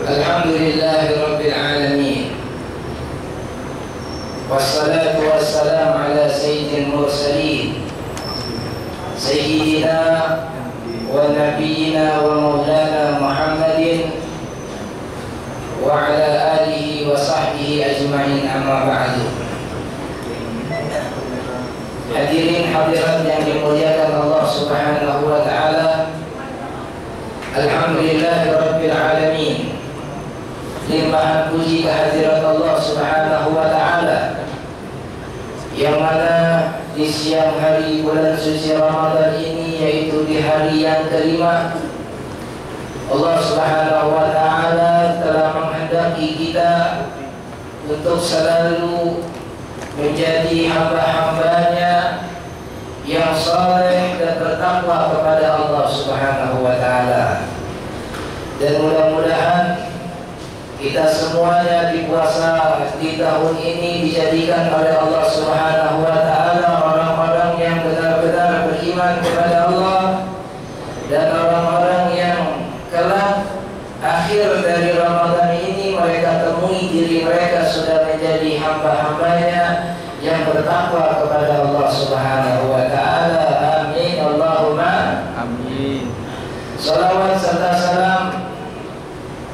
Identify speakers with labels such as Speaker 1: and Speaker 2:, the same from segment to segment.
Speaker 1: Alhamdulillahi Rabbil Alamin. Wassalatu wassalamu ala sayyidil mursalin Sayyidina wa nabiyyina wa maulana Muhammadin wa ala alihi wa sahbihi ajma'in, amma ba'du. Hadirin hadirat yang dimuliakan Allah Subhanahu wa ta'ala, Alhamdulillahi Rabbil Alamin. Limpahan puji kehadirat Allah Subhanahu wa ta'ala, yang mana di siang hari bulan suci Ramadan ini, yaitu di hari yang kelima, Allah Subhanahu wa ta'ala telah menghendaki kita untuk selalu menjadi hamba-hambanya yang saleh dan bertakwa kepada Allah Subhanahu wa ta'ala. Dan mudah-mudahan kita semuanya di puasa di tahun ini dijadikan oleh Allah Subhanahu wa ta'ala orang-orang yang benar-benar beriman kepada Allah, dan orang-orang yang kelak akhir dari Ramadan ini mereka temui diri mereka sudah menjadi hamba-hambanya yang bertakwa kepada Allah Subhanahu wa ta'ala. Amin Allahumma amin. Salawat serta salam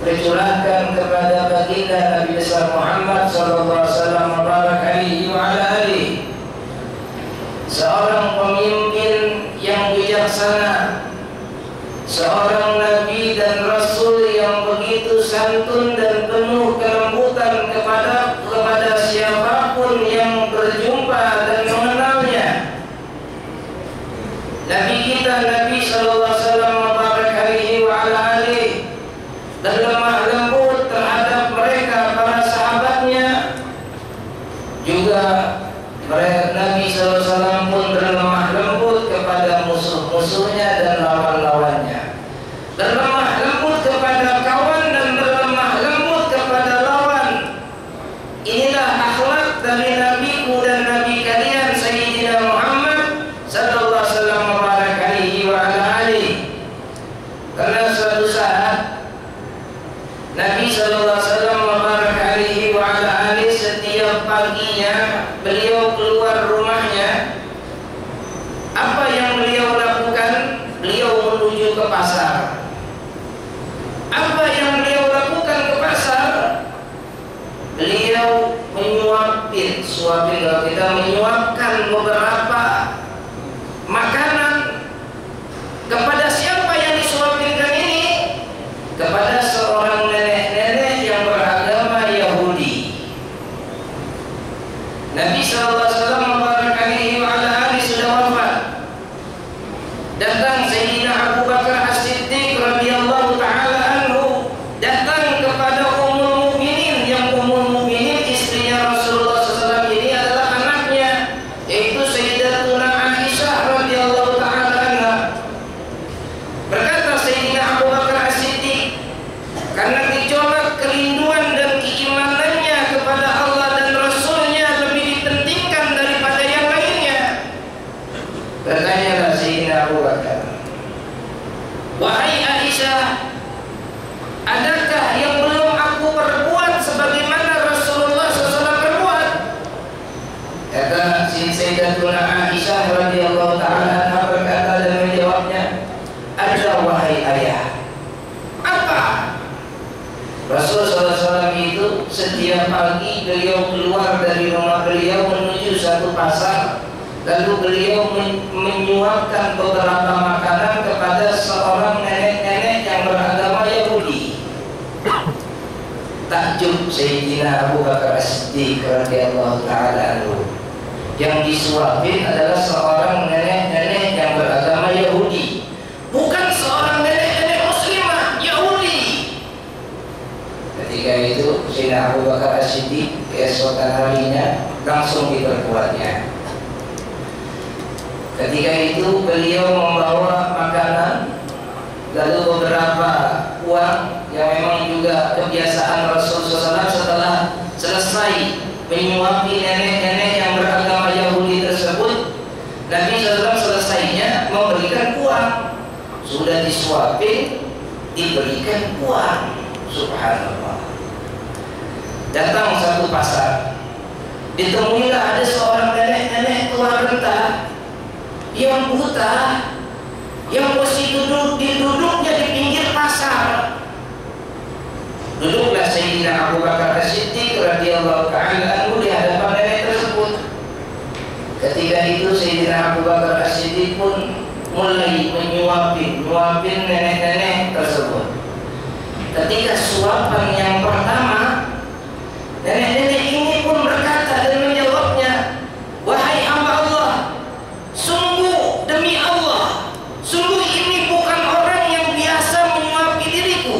Speaker 1: tercurahkan kepada baginda Nabi besar Muhammad sallallahu alaihi wasallam wa barak alaihi wa ala alihi, seorang pemimpin yang bijaksana, seorang nabi dan rasul yang begitu santun dan penuh kelembutan kepada siapapun yang berjumpa dan mengenalnya. Nabi kita Nabi sallallahu alaihi wasallam wa barak alaihi wa ala alihi dan lemah lembut terhadap mereka para sahabatnya. Juga Nabi SAW pun berlemah lembut kepada musuh-musuhnya dan lawan-lawannya, berlemah lembut kepada kawan dan berlemah lembut kepada lawan. Inilah akhlak dari nabiku dan nabi kalian Sayyidina Muhammad sallallahu alaihi wasallam wa barak alaihi wa ala alihi. Karena suatu saat Nabi sallallahu alaihi wasallam wa barak alaihi wa ala alihi, setiap paginya beliau keluar rumahnya. Apa yang beliau lakukan? Beliau menuju ke pasar. Apa yang beliau lakukan ke pasar? Beliau menyuapin, kalau kita menyuapkan beberapa makanan kepada siapa yang disuapinkan ini? Kepada seorang nenek-nenek yang beragama Yahudi. Nabi sallallahu alaihi wasallam mubarak alaihi wa ala alihi sudah wafat. Datang Sayyidina Abu Bakar As-Siddiq radhiyallahu taala anhu, datang kepada Ummul Mukminin, yang Ummul Mukminin istrinya Rasulullah SAW ini adalah anaknya, yaitu Sayyidatuna Aisyah radhiyallahu taala anha. Berkata Sayyidina Abu Bakar As-Siddiq, karena gejolak kerinduan dan keimanannya kepada Allah dan Rasulnya lebih dipentingkan daripada yang lainnya. Bertanyalah Sayyidina Abu Bakar, wahai Aisyah, adakah yang belum aku perbuat sebagaimana Rasulullah SAW perbuat? Kata Sayyidatuna Aisyah radhiyallahu ta'ala anha berkata dan menjawabnya, ada wahai ayah. Apa? Rasulullah SAW itu setiap pagi beliau keluar dari rumah beliau menuju satu pasar, lalu beliau menyuapkan beberapa makanan kepada seorang nenek-nenek yang beragama Yahudi. Takjub Sayyidina Abu Bakar As-Siddiq radhiyallahu ta'ala anhu, yang disuapin adalah seorang nenek-nenek yang beragama Yahudi, bukan seorang nenek-nenek muslimah Yahudi. Ketika itu Sayyidina Abu Bakar As-Siddiq keesokan harinya langsung diperbuatnya. Ketika itu beliau membawa makanan, lalu beberapa uang yang memang juga kebiasaan Rasulullah SAW setelah selesai menyuapi nenek-nenek yang beragama Yahudi tersebut, Nabi SAW selesainya memberikan uang. sudah disuapin, diberikan uang. Subhanallah. Datang satu pasar, ditemuilah ada seorang nenek-nenek tua renta yang buta, yang posisi duduknya di pinggir pasar. Duduklah Sayyidina Abu Bakar As-Siddiq radhiyallahu ta'ala anhu di hadapan nenek tersebut. Ketika itu Sayyidina Abu Bakar As-Siddiq pun mulai menyuapin nenek-nenek tersebut. Ketika suapan yang pertama, nenek-nenek ini pun berkata dan menjawabnya, "Wahai hamba Allah, sungguh demi Allah, sungguh ini bukan orang yang biasa menyuapi diriku.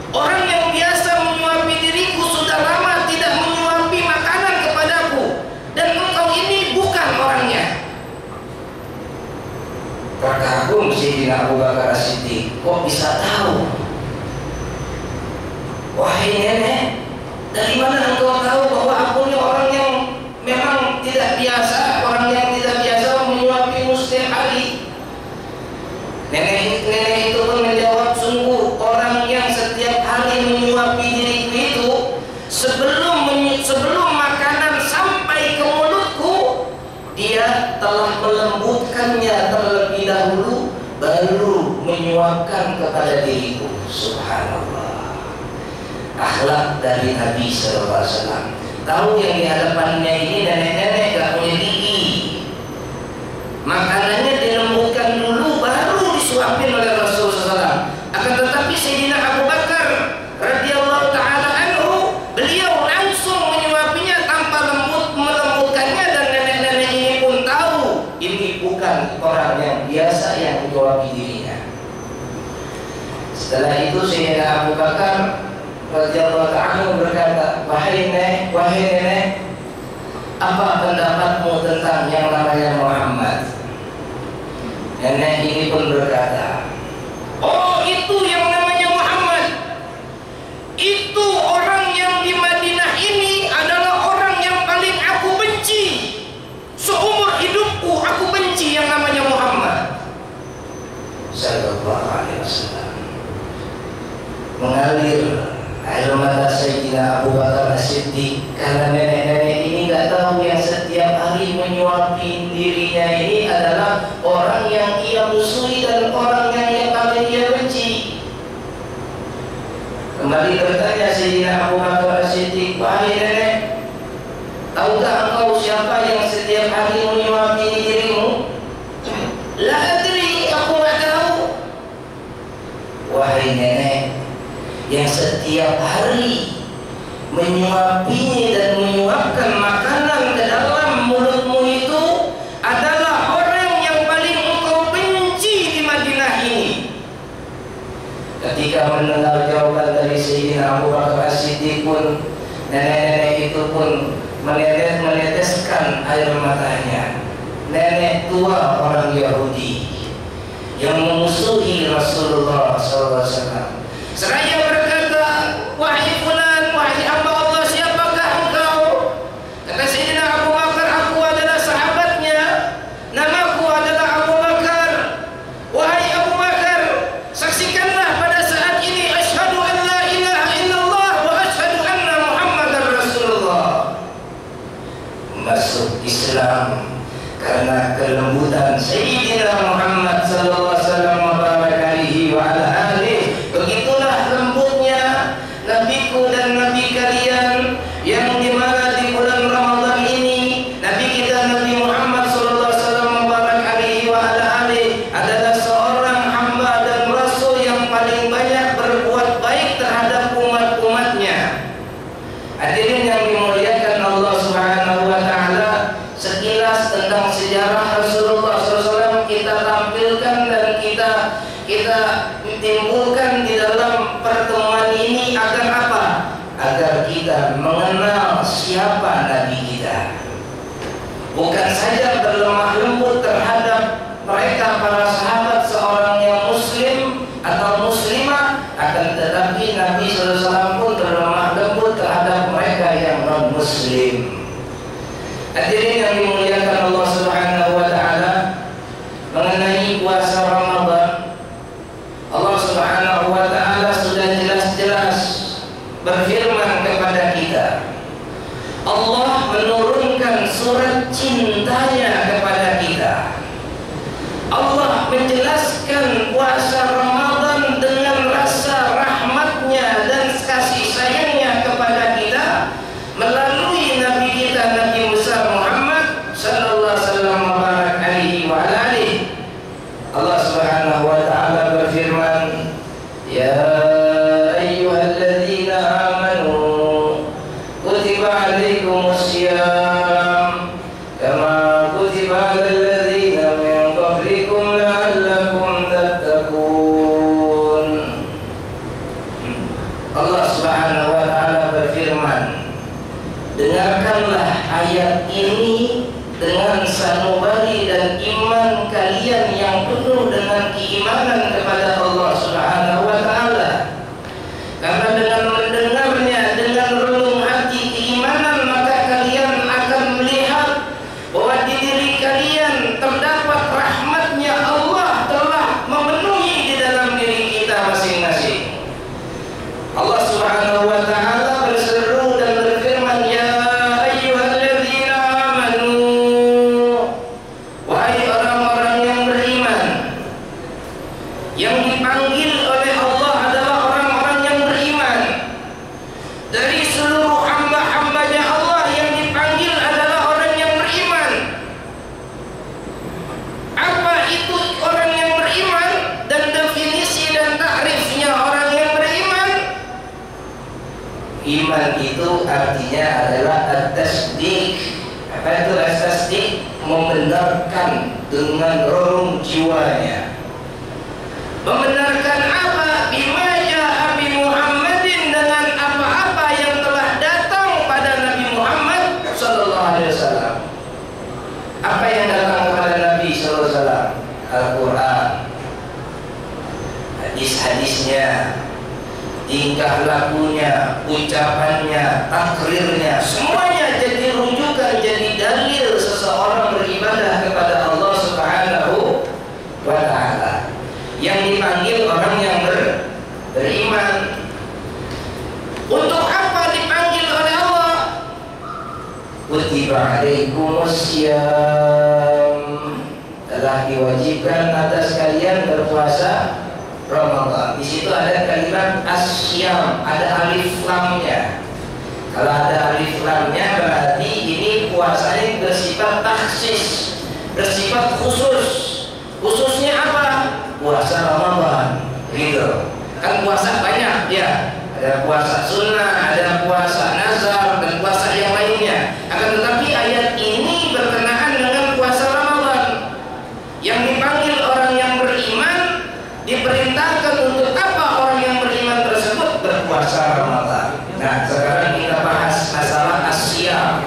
Speaker 1: Orang yang biasa menyuapi diriku sudah lama tidak menyuapi makanan kepadaku, dan engkau ini bukan orangnya." Terkagum Sayyidina Abu Bakar As-Siddiq, kok bisa tahu? Wahai nenek, dari mana engkau tahu bahwa aku ini orang yang memang tidak biasa, orang yang tidak biasa menyuapimu setiap hari? Nenek itu pun menjawab, sungguh orang yang setiap hari menyuapi diriku itu sebelum makanan sampai ke mulutku, dia telah melembutkannya terlebih dahulu, baru menyuapkan kepada diriku. Subhanallah. Akhlak dari Nabi SAW. Tahu yang di hadapannya ini nenek-nenek gak punya gigi, makanannya dilembutkan dulu baru disuapin oleh Rasulullah SAW. Akan tetapi Sayyidina Abu Bakar radhiyallahu ta'ala anhu, beliau langsung menyuapinya tanpa melembutkannya, dan nenek-nenek ini pun tahu ini bukan orang yang biasa yang menyuapi dirinya. Setelah itu Sayyidina Abu Bakar radhiyallahu ta'ala berkata, wahai nenek, apa pendapatmu tentang yang namanya Muhammad? Nenek ini pun berkata, oh, itu yang namanya Muhammad, itu orang yang di Madinah ini adalah orang yang paling aku benci. Seumur hidupku aku benci yang namanya Muhammad sallallahu alaihi wasallam. Mengalir air mata Sayyidina Abu Bakar As-Siddiq karena nenek-nenek ini nggak tahu yang setiap hari menyuapi dirinya ini adalah orang yang ia musuhi dan orang yang paling ia benci. Kembali bertanya Sayyidina Abu Bakar As-Siddiq, wahai nenek, tahukah engkau siapa yang setiap hari menyuapi dirimu? La adri, aku nggak tahu. Wahai nenek, yang setiap hari menyuapinya dan menyuapkan makanan ke dalam mulutmu itu adalah orang yang paling engkau benci di Madinah ini. Ketika mendengar jawaban dari Sayyidina Abu Bakar As-Siddiq pun, nenek-nenek itu pun meneteskan air matanya. Nenek tua orang Yahudi yang memusuhi Rasulullah SAW. Seraya berkata, wahai fulan, wahai hamba Allah, siapakah engkau? Kata Sayyidina Abu Bakar, aku adalah sahabatnya, namaku adalah Abu Bakar. Wahai Abu Bakar, saksikanlah pada saat ini, asyhadu an la ilaha illallah wa asyhadu anna Muhammadar Rasulullah. Masuk Islam karena kelembutan Sayyidina Muhammad sallallahu alaihi wasallam wa baraka alaihi wa ala alihi. Begitulah lembutnya nabiku dan nabi kalian, yang dimana di bulan Ramadan ini nabi kita Nabi Muhammad sallallahu alaihi wasallam wa baraka alaihi wa ala alihi adalah seorang hamba dan rasul yang paling banyak berbuat baik terhadap umat-umatnya. Hadirin yang dimuliakan Allah Subhanahu wa taala, sekilas tentang sejarah Rasulullah SAW kita tampilkan dan kita timbulkan di dalam pertemuan ini agar apa? Agar kita mengenal siapa Nabi kita. Bukan saja berlemah lembut terhadap mereka para sahabat seorang yang muslim atau muslimah, akan tetapi Nabi SAW pun berlemah lembut terhadap mereka yang non muslim. Hadirin yang dimuliakan Allah Subhanahu wa taala, mengenai puasa Ramadan melanjutkan puasa Ramadan dengan rasa rahmatnya dan kasih sayangnya kepada kita melalui Nabi kita Nabi Muhammad sallallahu alaihi wasallam wa alihi. Allah Subhanahu wa taala berfirman, ya ayyuhalladzina amanu kutiba alaikumus syiyam kama kutiba alal ladzina min qablikum la'allakum tattaqun. Allah Subhanahu wa taala berfirman, dengarkanlah ayat ini dengan sanubari dan iman kalian yang penuh dengan keimanan kepada Allah Subhanahu wa taala. Karena dengan mendengarnya dengan relung hati keimanan, maka kalian akan melihat bahwa di diri kalian terdapat rahmatnya Allah telah memenuhi di dalam diri kita masing-masing. Allah Subhanahu wa taala berseru dan berfirman, ya ayyuhalladzina amanu, wahai orang-orang yang beriman. Yang dipanggil oleh Allah adalah orang-orang yang beriman. Dari seluruh hamba-hambanya Allah, yang dipanggil adalah orang yang beriman. Apa itu orang yang beriman dan definisi dan takrifnya orang yang beriman? Iman itu artinya adalah at-tasdiq. Apa itu at-tasdiq? Membenarkan dengan relung jiwanya. Membenarkan apa? Bima ja'a bi Muhammadin, dengan apa-apa yang telah datang pada Nabi Muhammad sallallahu alaihi wasallam. Apa yang datang kepada Nabi sallallahu alaihi wasallam? Al-Qur'an, hadis-hadisnya, tingkah lakunya, ucapannya, takrirnya, semuanya jadi rujukan, jadi dalil seseorang beribadah kepada Allah Subhanahu wa taala. Yang dipanggil orang yang beriman. Untuk apa dipanggil oleh Allah? Kutiba alaikumus syiyam, telah diwajibkan atas kalian berpuasa Ramadan. Di situ ada kalimat asyam, ada alif lamnya. Kalau ada alif lamnya berarti ini puasanya bersifat taksis, bersifat khusus. Khususnya apa? Puasa Ramadan, gitu. Kan puasa banyak ya. Ada puasa sunnah, ada puasa nazar, dan puasa yang lainnya. Akan tetapi ayat ini berkenaan dengan puasa Ramadan. Yang dipanggil orang yang beriman, diperintahkan untuk apa orang yang beriman tersebut? Berpuasa Ramadan. Nah, sekarang kita bahas masalah asyam.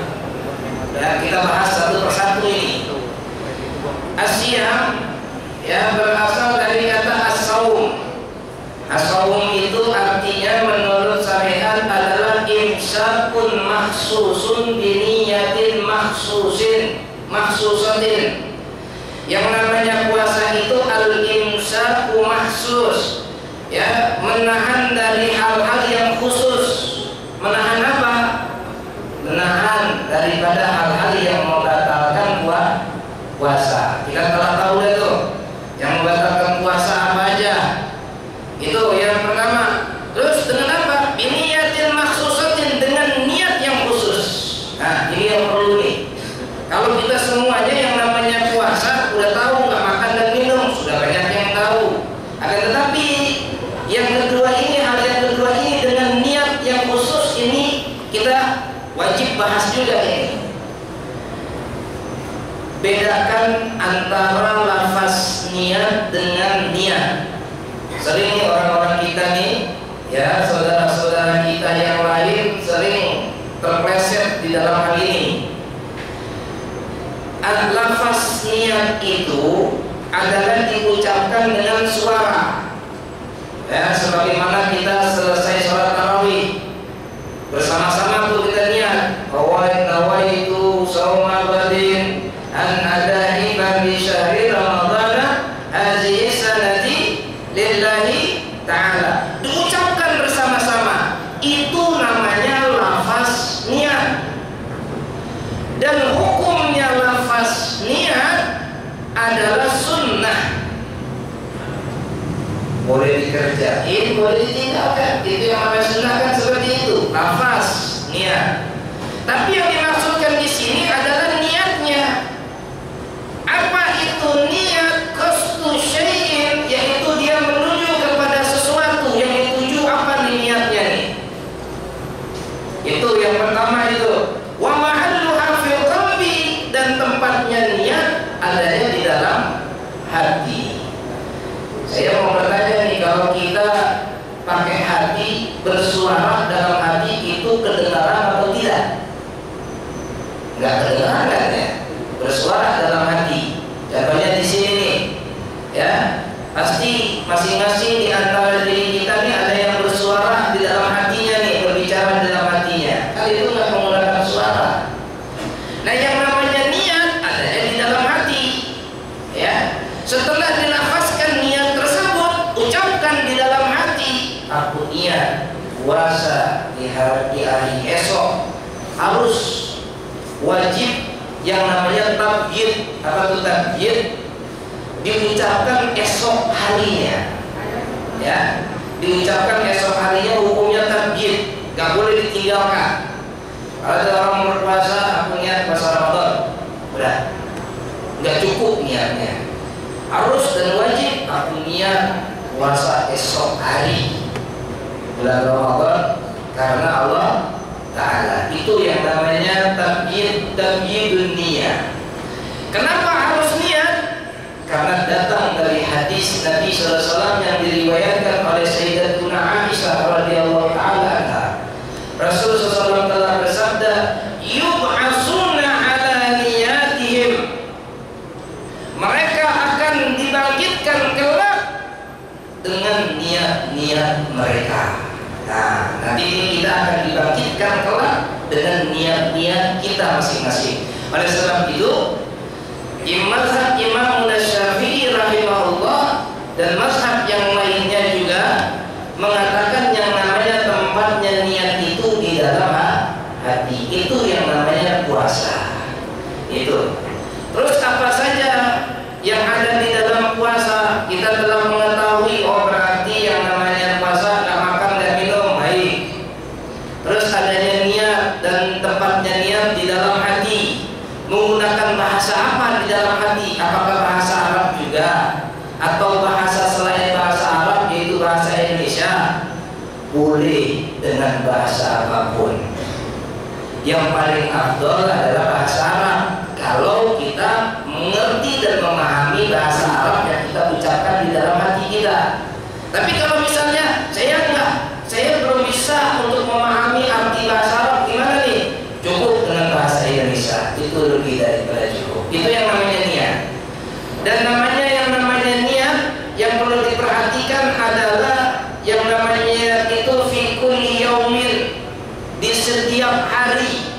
Speaker 1: Dan kita bahas satu persatu ini. Asyam ya berasal dari kata as-saum. As-saum itu artinya menurut syariat adalah imsakun mahsusun biniyatin mahsusatin. Yang namanya puasa itu al-imsaku mahsus, ya, menahan dari hal-hal yang khusus. Menahan apa? Menahan daripada hal-hal yang membatalkan puasa. Kita telah tahu itu. Yang membatalkan puasa apa aja? Itu yang pertama. Terus dengan apa? Biniyatin mahsusatin, dengan niat yang khusus. Nah, ini yang perlu nih. Kalau kita semuanya yang namanya puasa udah tahu nggak makan dan minum, sudah banyak yang tahu. Akan tetapi yang kedua ini, hal yang kedua ini dengan niat yang khusus ini kita wajib bahas juga ini. Bedakan antara lafaz niat dengan niat. Sering orang-orang kita nih, ya, saudara-saudara kita yang lain sering terpleset di dalam hal ini. Lafaz niat itu adalah diucapkan dengan suara. Ya, sebagaimana kita selesai sholat tarawih bersama-sama tuh kita niat, nawaitu shauma badin an adahi bi syahri ramadhana hadhihi sanati lillahi ta'ala. Diucapkan bersama-sama. Itu namanya lafaz niat. Dan hukumnya lafaz niat adalah sunnah. boleh dikerjain, boleh ditinggalkan. Itu yang namanya sunnah kan seperti itu. Lafaz, niat. Tapi yang dimaksudkan di sini adalah niatnya. Apa itu niat? Qasdu syai'in, yaitu dia menuju kepada sesuatu. Yang dituju apa nih niatnya nih? Itu yang pertama itu. Wa mahalluha fil qalbi, dan tempatnya niat adanya di dalam hati. Saya mau bertanya nih, kalau kita pakai hati bersuara dalam hati itu kedengaran atau tidak? Enggak kedengaran kan ya? Bersuara dalam hati. Contohnya di sini nih, ya pasti masing-masing di antara diri kita nih ada yang bersuara di dalam hatinya nih, berbicara di dalam hatinya. Kan itu nggak menggunakan suara. Nah yang namanya niat adanya di dalam hati, ya. Setelah dilafazkan niat tersebut, ucapkan di dalam hati, aku niat puasa di hari esok, harus wajib yang namanya tabyid. Apa itu tabyid? Diucapkan esok harinya, ya. Diucapkan esok harinya, hukumnya tabyid, gak boleh ditinggalkan. Kalau ada orang berpuasa, aku niat puasa Ramadan, udah, nggak cukup niatnya. Harus dan wajib aku niat puasa esok hari bulan Ramadan karena Allah Ta'ala. Itu yang namanya tabyidun niyah. Kenapa harus niat? Karena datang dari hadis Nabi SAW yang diriwayatkan oleh Sayyidatuna Aisyah radhiyallahu ta'ala anha. Rasul SAW telah bersabda, yub'asuna ala niyatihim, mereka akan dibangkitkan kelak dengan niat-niat mereka. Nah, nanti ini kita akan dibangkitkan kelak dengan niat-niat kita masing-masing. Oleh sebab itu, mazhab Imam Syafi'i rahimahullah dan mazhab yang lainnya juga mengatakan yang namanya tempatnya niat itu di dalam hati. Itu yang namanya puasa. Itu. Terus apa saja yang ada di dalam puasa? Kita telah mengetahui, oh berarti yang namanya puasa nggak makan dan minum, baik. Terus adanya niat dan tempatnya niat di dalam hati. Menggunakan bahasa apa di dalam hati? Apakah bahasa Arab juga atau bahasa selain bahasa Arab, yaitu bahasa Indonesia? Boleh dengan bahasa apapun. Yang paling afdol adalah bahasa Arab. Kalau kita mengerti dan memahami bahasa Arab yang kita ucapkan di dalam hati kita. Tapi kalau misalnya saya belum bisa untuk memahami arti bahasa Arab, gimana nih? Cukup dengan bahasa Indonesia, itu lebih daripada cukup. Itu yang namanya niat. Dan yang namanya niat yang perlu diperhatikan adalah yang namanya itu fi kulli yaumin, di setiap hari.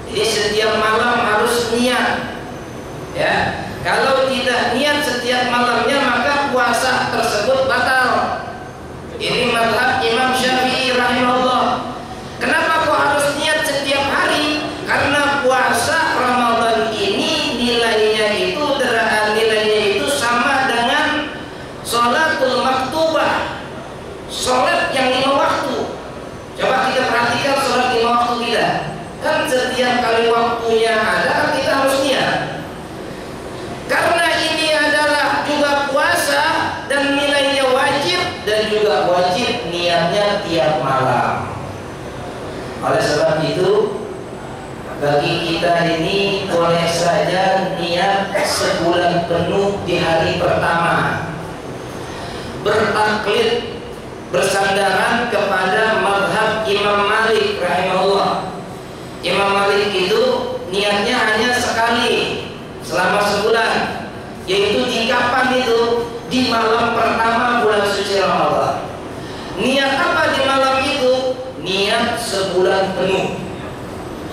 Speaker 1: Jadi setiap malam harus niat, ya. Kalau tidak niat setiap malamnya, maka puasa tersebut batal. Ini mazhab Imam Syafi'i rahimahullah. Kenapa kok harus niat setiap hari? Karena puasa Ramadan ini nilainya itu sama dengan sholatul maktubah, sholat yang 5 waktu. Coba kita perhatikan sholat 5 waktu kita. Kan setiap kali waktunya ada, kan kita harus niat. Karena ini adalah juga puasa dan nilainya wajib, dan juga wajib niatnya tiap malam. Oleh sebab itu, bagi kita ini boleh saja niat sebulan penuh di hari pertama, bertaklid, bersandaran kepada mazhab Imam Malik rahimahullah. Imam Malik itu niatnya hanya sekali selama sebulan, yaitu di kapan itu? Di malam pertama bulan suci Ramadan. Niat apa di malam itu? Niat sebulan penuh.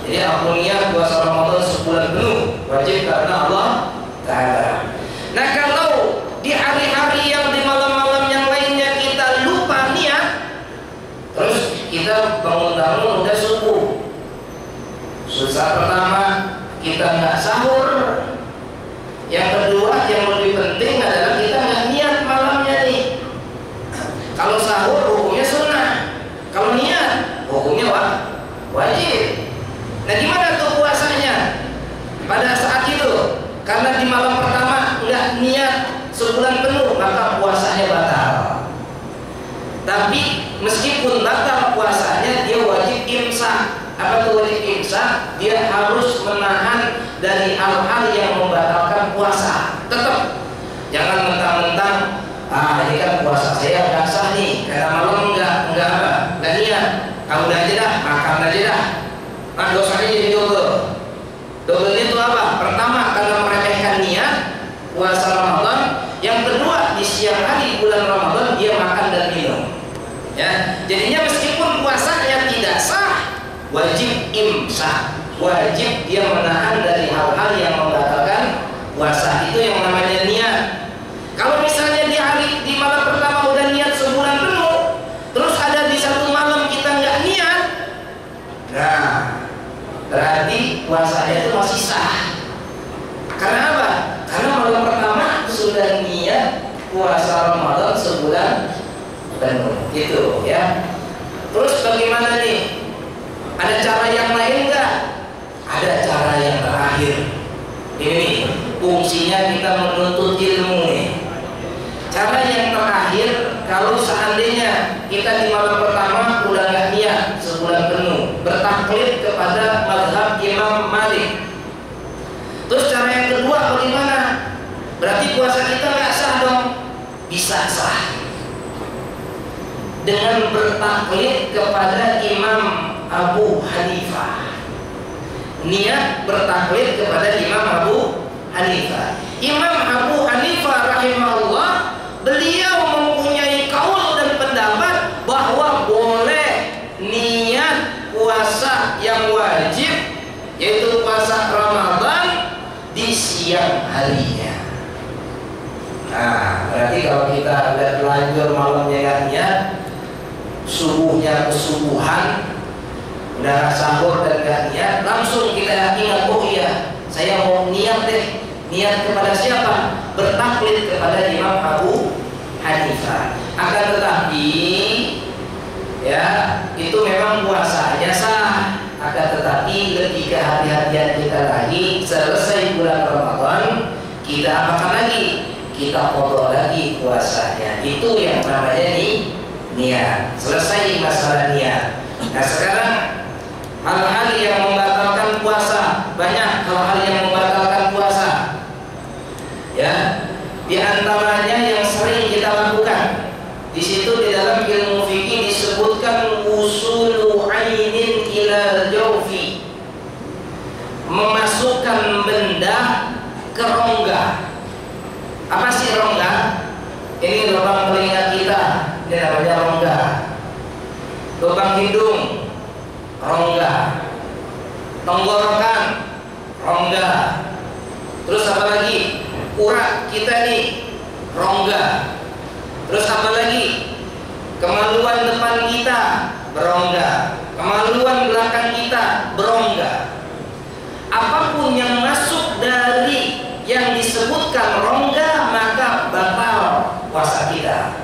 Speaker 1: Jadi aku niat puasa Ramadan sebulan penuh, wajib karena Allah Ta'ala. Nah kalau di hari-hari yang di malam-malam yang lainnya kita lupa niat, terus kita bangun-bangun udah subuh, susah pertama kita nggak sahur. Yang kedua yang lebih penting adalah kita nggak niat malamnya nih. maka puasanya batal. Tapi meskipun batal puasanya, dia wajib imsak. Apa itu wajib imsak? Dia harus menahan dari hal-hal yang membatalkan puasa. Tetap jangan mentang-mentang ini kan puasa saya nggak sah nih karena malam nggak niat. Kamu aja dah, makan aja dah. Nah, dosanya jadi double. Double itu apa? Pertama, karena meremehkan niat puasa Ramadan. Yang kedua, di siang hari bulan Ramadan dia makan dan minum. Ya, jadinya meskipun puasanya tidak sah, wajib imsak, wajib dia menahan dari hal-hal yang membatalkan puasa. Itu yang namanya niat. Kalau misalnya di malam pertama udah niat sebulan penuh, terus ada di satu malam kita nggak niat, nah berarti puasanya itu masih sah. Karena apa? Karena malam pertama sudah niat puasa Ramadan sebulan penuh, gitu ya. Terus bagaimana nih? Ada cara yang lain nggak? Ada cara yang terakhir. Ini fungsinya kita menuntut ilmu nih. Cara yang terakhir, kalau seandainya kita di malam pertama udah nggak niat sebulan penuh, bertaklid kepada mazhab Imam Malik. Terus cara yang kedua bagaimana? Berarti puasa kita nggak sah dong? Bisa sah dengan bertaklid kepada Imam Abu Hanifah. Niat bertaklid kepada Imam Abu Hanifah. Imam Abu Hanifah rahimahullah, beliau mempunyai kaul dan pendapat bahwa boleh niat puasa yang wajib, yaitu puasa Ramadan, di siang harinya. Nah, berarti kalau kita udah terlanjur malamnya nggak niat, subuhnya kesubuhan, udah sahur dan gak niat, langsung kita ingat, oh iya, saya mau niat deh. Niat kepada siapa? Bertaklid kepada Imam Abu Hanifah. Akan tetapi ya, itu memang puasanya sah. Akan tetapi lebih kehati-hatian kita lagi, selesai bulan Ramadan kita apakan lagi? Kita qadha lagi puasanya. Itu yang namanya niat. Selesai masalah niat. Nah, sekarang hal-hal yang membatalkan puasa, banyak hal-hal yang membatalkan puasa. Ya, di antaranya yang sering kita lakukan. Di situ di dalam ilmu fikih disebutkan usulu ainin ila jawfi, memasukkan benda ke rongga. Apa sih rongga? Ini lubang telinga kita, ini namanya rongga. Lubang hidung, rongga. Tenggorokan, rongga. Terus apa lagi? Urat kita nih, rongga. Terus apa lagi? Kemaluan depan kita, berongga. Kemaluan belakang kita, berongga. Apapun yang masuk dari yang disebutkan rongga, maka batal puasa kita.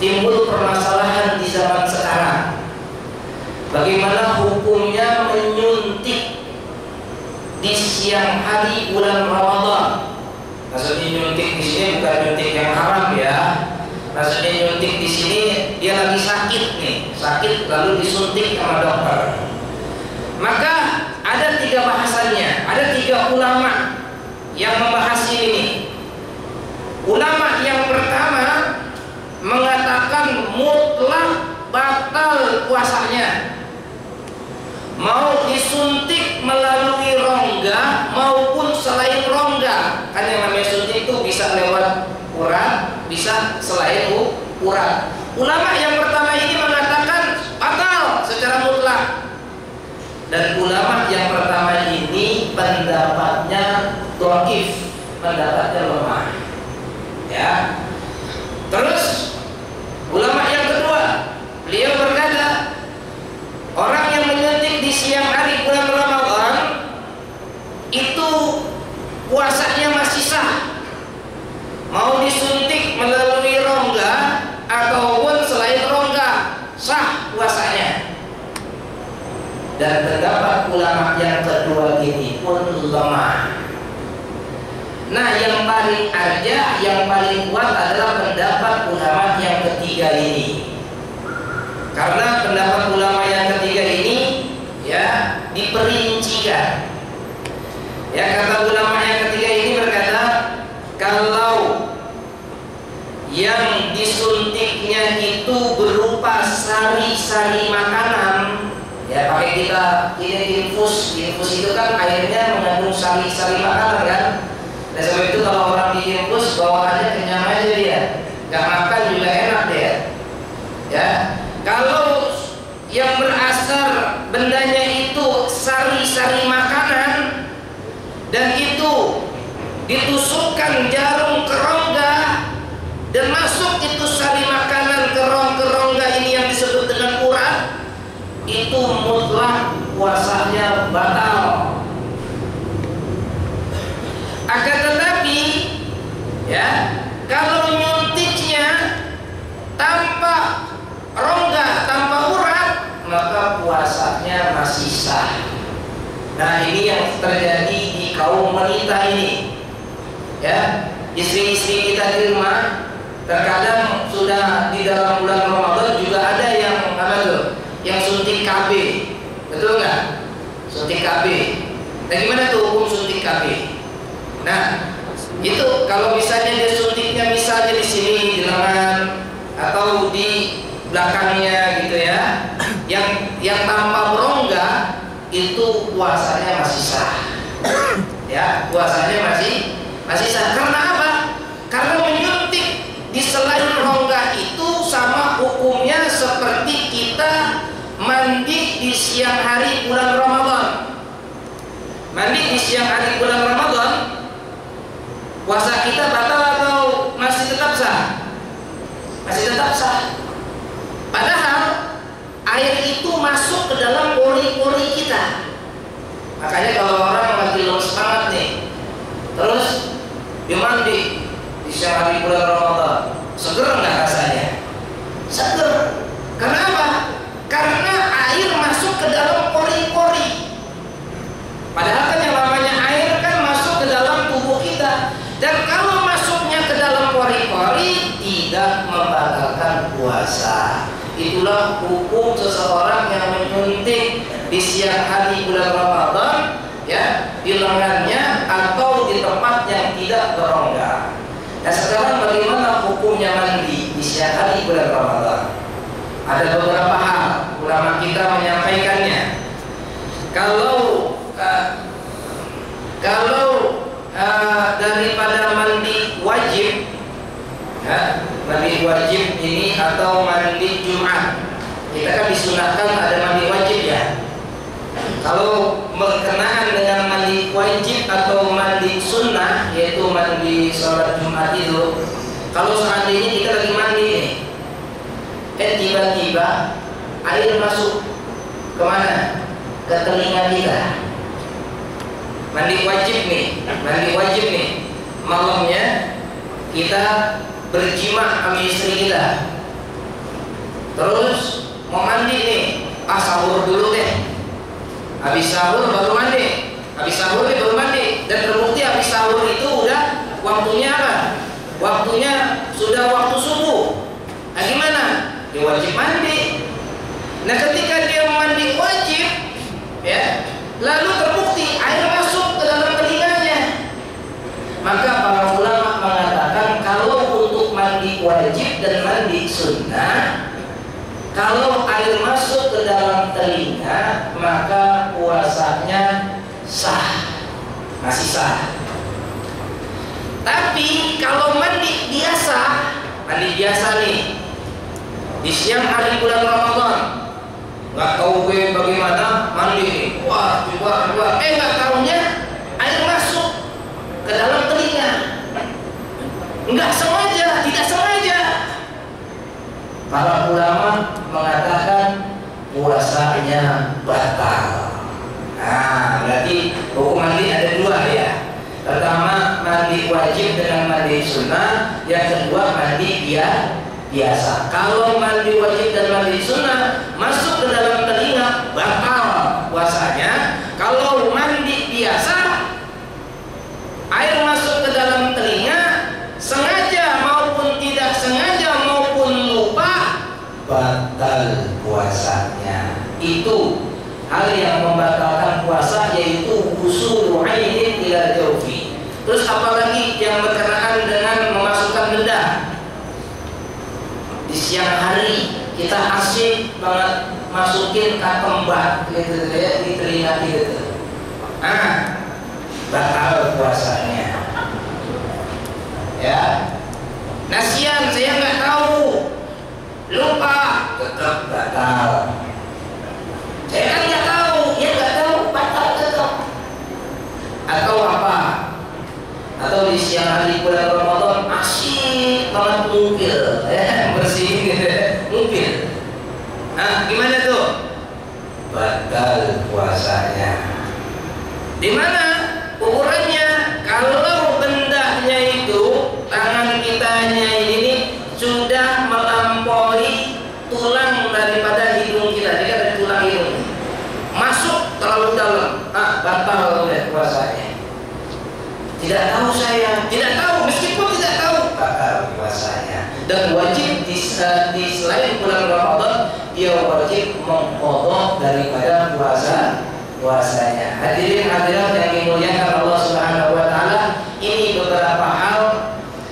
Speaker 1: Timbul permasalahan di zaman sekarang. Bagaimana hukumnya menyuntik di siang hari bulan Ramadan? Maksudnya nyuntik di sini bukan nyuntik yang haram ya. Maksudnya nyuntik di sini dia lagi sakit nih, sakit lalu disuntik sama dokter. Maka ada 3 bahasannya, ada 3 ulama yang membahas ini. Ulama yang pertama mengatakan mutlak batal puasanya, mau disuntik melalui rongga maupun selain rongga. Kan yang namanya suntik itu bisa lewat urat, bisa selain urat. Ulama yang pertama ini mengatakan batal secara mutlak. Dan ulama yang pertama ini pendapatnya dhaif, pendapatnya lemah. Ya. Terus ulama yang kedua, beliau berkata, orang yang menyuntik di siang hari bulan Ramadan itu puasanya masih sah, mau disuntik melalui rongga ataupun selain rongga, sah puasanya. Dan pendapat ulama yang kedua ini pun lemah. Nah, yang paling arjah, yang paling kuat adalah pendapat ulama yang ketiga ini. Karena pendapat ulama yang ketiga ini ya diperincikan. Ya, kata ulama yang ketiga ini berkata, kalau yang disuntiknya itu berupa sari-sari makanan, ya pakai kita ini infus itu kan airnya mengandung sari-sari makanan kan. Dan sebab itu kalau orang diinfus bawaannya kenyang aja dia, nggak makan juga enak dia. Ya, kalau yang berasal bendanya itu sari-sari makanan dan itu ditusukkan jarum ke rongga dan masuk itu sari makanan ke rongga ini yang disebut dengan urat, itu mutlak puasanya batal. Akan tetapi ya, kalau nyuntiknya tanpa rongga, tanpa urat, maka puasanya masih sah. Nah, ini yang terjadi di kaum wanita ini. Ya, istri-istri kita di rumah terkadang sudah di dalam bulan Ramadan juga ada yang apa tuh? Yang suntik KB. Betul nggak? Suntik KB. Nah, gimana tuh hukum suntik KB? Nah, itu kalau misalnya dia suntiknya misalnya di sini di lengan atau di belakangnya gitu ya, yang tanpa berongga itu puasanya masih sah. Ya, puasanya masih sah. Karena apa? Karena menyuntik di selain rongga itu sama hukumnya seperti kita mandi di siang hari bulan Ramadan. Mandi di siang hari bulan Ramadan, puasa kita batal atau masih tetap sah? Masih tetap sah. Padahal air itu masuk ke dalam pori-pori kita. Makanya kalau orang lagi lemes banget nih, terus dia mandi di siang hari bulan Ramadan, seger nggak rasanya? Seger. Kenapa? Karena air masuk ke dalam pori-pori. Padahal kan yang namanya air kan masuk ke dalam tubuh kita, dan kalau masuknya ke dalam pori-pori tidak membatalkan puasa. Itulah hukum seseorang yang menyuntik di siang hari bulan Ramadan, ya, di lengannya atau di tempat yang tidak berongga. Nah, sekarang bagaimana hukumnya mandi di siang hari bulan Ramadan? Ada beberapa hal ulama kita menyampaikannya. Kalau daripada mandi wajib, ya, mandi wajib ini atau mandi Jumat, kita kan disunahkan ada mandi wajib ya. Kalau berkenaan dengan mandi wajib atau mandi sunnah, yaitu mandi sholat Jumat itu, kalau seandainya kita lagi mandi nih, tiba-tiba air masuk kemana? Ke telinga kita. Mandi wajib nih, malamnya kita berjima sama istri kita, terus mau mandi nih, sahur dulu deh, habis sahur baru mandi, dan terbukti habis sahur itu udah waktunya apa? Waktunya sudah waktu subuh. Nah, gimana? Dia wajib mandi. Nah, ketika dia mandi wajib, ya, lalu terbukti air masuk ke dalam telinganya, maka para ulama mengatakan kalau untuk mandi wajib dan mandi sunnah, kalau air masuk ke dalam telinga maka puasanya sah, masih sah. Tapi kalau mandi biasa nih di siang hari bulan Ramadan, nggak tahu gue bagaimana mandi nih, wah, nggak tahunya air masuk ke dalam telinga, nggak sengaja, tidak sengaja. Para ulama mengatakan puasanya batal. Nah, berarti hukum mandi ada dua ya. Pertama mandi wajib dengan mandi sunnah, yang kedua mandi biasa. Kalau mandi wajib dan mandi sunnah masuk ke dalam telinga, batal puasanya. Kalau mandi biasa, air masuk ke dalam di siang hari kita asik banget masukin kakembat gitu ya di telinga gitu. Batal puasanya. Ya. Nasian saya nggak tahu, lupa, tetap batal. Saya kan nggak tahu, dia nggak tahu, batal tetap. Atau apa? Atau di siang hari bulan Ramadan asyik banget mungkil, bersih gitu, mungkil. Gimana tuh? Batal puasanya. Di mana ukurannya? Kalau bendanya itu tangan kitanya ini sudah melampaui tulang daripada hidung kita, jadi dari tulang hidung masuk terlalu dalam, batal oleh puasanya. Tidak tahu saya, tidak tahu, meskipun tidak tahu, batal puasanya. Dan wajib di selain bulan Ramadan, dia wajib mengqadha daripada puasanya. Hadirin hadirat yang dimuliakan Allah Subhanahu wa taala, ini beberapa hal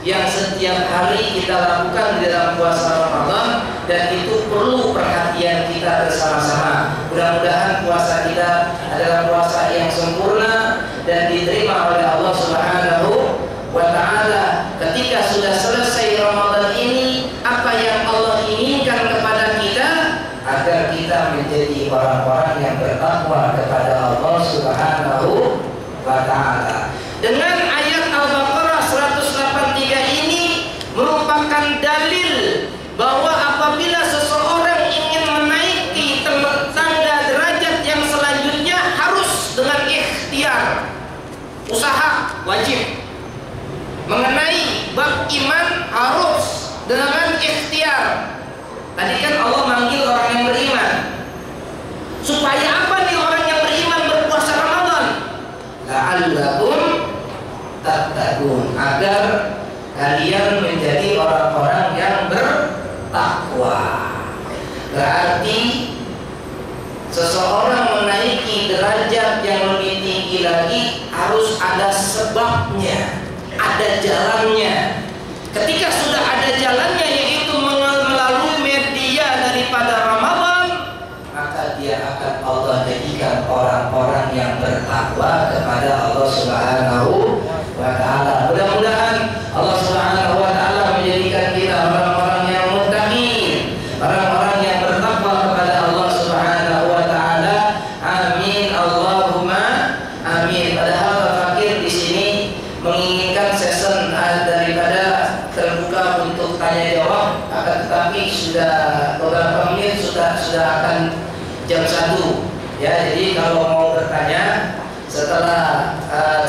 Speaker 1: yang setiap hari kita lakukan di dalam puasa Ramadan dan itu perlu perhatian kita bersama-sama. Mudah-mudahan puasa kita adalah puasa yang sempurna dan diterima oleh Allah Subhanahu wa taala. Ketika sudah selesai Ramadan ini, apa yang Allah inginkan kepada kita agar kita menjadi orang-orang yang bertakwa kepada Allah Subhanahu wa taala. Dengan ayat Al-Baqarah 183 ini merupakan dalil bahwa apabila seseorang ingin menaiki tangga derajat yang selanjutnya harus dengan ikhtiar, usaha wajib. Mengenai bab iman harus dengan ikhtiar. Tadi kan Allah manggil orang yang beriman. Supaya apa nih orang yang beriman berpuasa Ramadan? La'allakum tattaqun, agar kalian menjadi orang-orang yang bertakwa. Berarti seseorang menaiki derajat yang lebih tinggi lagi harus ada sebabnya, ada jalannya. Ketika sudah ada jalannya, yaitu melalui media daripada Ramadan, maka dia akan Allah jadikan orang-orang yang bertakwa kepada Allah Subhanahu wa taala. Mudah-mudahan Allah Subhanahu wa taala menjadikan kita orang-orang yang muttaqin, orang-orang yang bertakwa kepada Allah Subhanahu wa taala. Amin Allahumma amin. Padahal fakir di sini menginginkan season daripada terbuka untuk tanya jawab, akan tetapi sudah beberapa menit sudah akan jam 1 ya. Jadi kalau mau bertanya setelah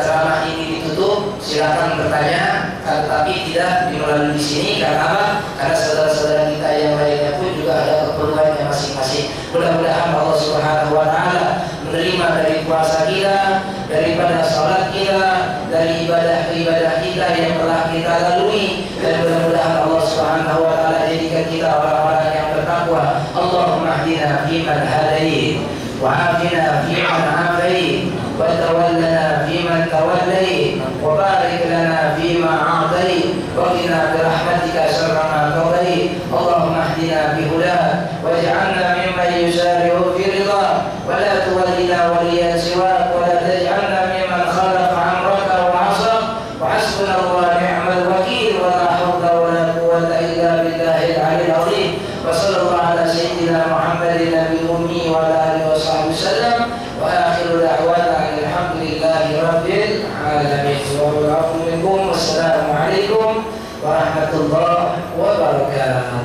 Speaker 1: ceramah ini ditutup, silakan bertanya, tetapi tidak melalui di sini. Karena apa? Karena saudara-saudara kita yang lainnya pun juga ada keperluannya masing-masing. Mudah-mudahan Allah Subhanahu wa taala menerima dari puasa kita, daripada salat kita, dari ibadah-ibadah kita yang telah kita lalui, dan mudah-mudahan Allah Subhanahu wa taala jadikan kita orang-orang yang bertakwa. Allahumma hdina fiman hadait, wa afina fiman afait, wa tawallana fiman tawallait, wa barik lana fima a'tait, wa qina birahmatika syarra ma qadait. Allahumma hdina bihudak, waj'alna mimman yusari'u fi ridha, wa la tuwallina waliyan siwak, wa la taj'alna mimman khalafa amraka wa 'asaq, wa hasbunallahu wa ni'mal wakil, wa la hawla wa la quwwata illa billahil 'aliyyil 'azim. Wa sallallahu ala sayyidina Muhammadin nabiyil ummi wa ala alihi wa sahbihi wasallam, wa akhiru da'wana alhamdulillahi rabbil alamin. Wassalamu alaikum warahmatullahi wabarakatuh.